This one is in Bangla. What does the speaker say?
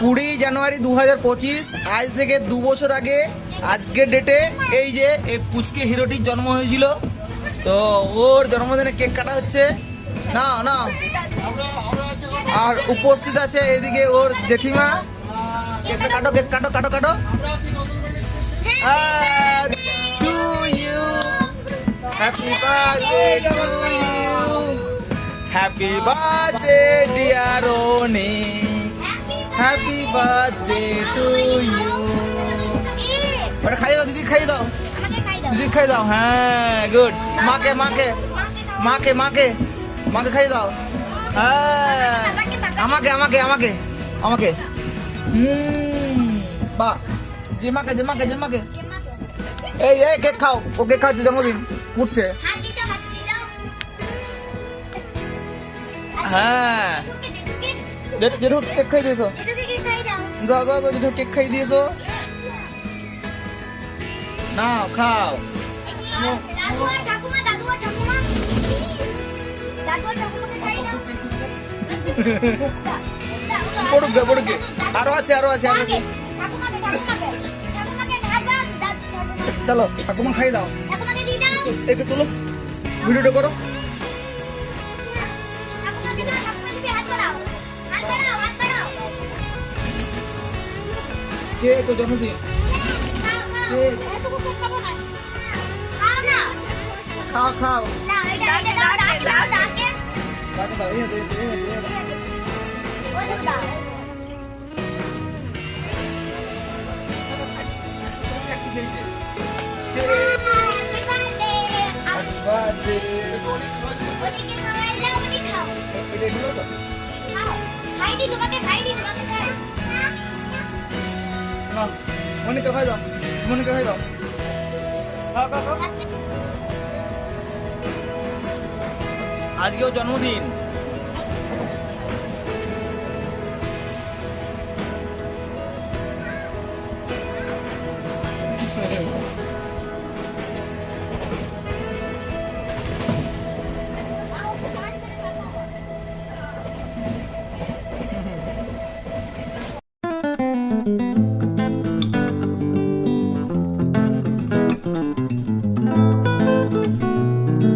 20 জানুয়ারি 2025, আজ থেকে 2 বছর আগে আজকের ডেটে এই যে এই পুচকে হিরোটির জন্ম হয়েছিল। তো ওর জন্মদিনে কেক কাটা হচ্ছে। না না, আর উপস্থিত আছে এদিকে ওর জেঠিমা। কেকটা কাটো, কেক কাটো কাটো কাটো। To you, happy birthday to you, happy birthday dear Roni, happy birthday to you. ওটা খাইয়ে দাও, দিদি খাইয়ে দাও, দিদি খাইয়ে দাও। হ্যাঁ গুড। মাকে মাকে মাকে মাকে মাকে খাইয়ে দাও। হ্যাঁ আমাকে আমাকে আমাকে আমাকে। বাহ, জেমাকে জেমাকে জেমাকে। এই এই কেক খাও, ও কেক খাচ্ছে, জন্মদিন উঠছে। হ্যাঁ জেঠু কেক খাই দিয়েছো, দাও দাও দাও, জেঠু কেক খাই দিয়েছো, নাও খাও। পড়ুক গে পড়ুক গে, আরো আছে আরো আছে আরো আছে। চলো ঠাকুমা খাই দাও, একে তুলো, ভিডিওটা করো। কে তো জন্মদিন, খাও খাও, মনিকা খাই দাও, মনিকা খাই দাও, খাও খাও খাও। আজকেও জন্মদিন।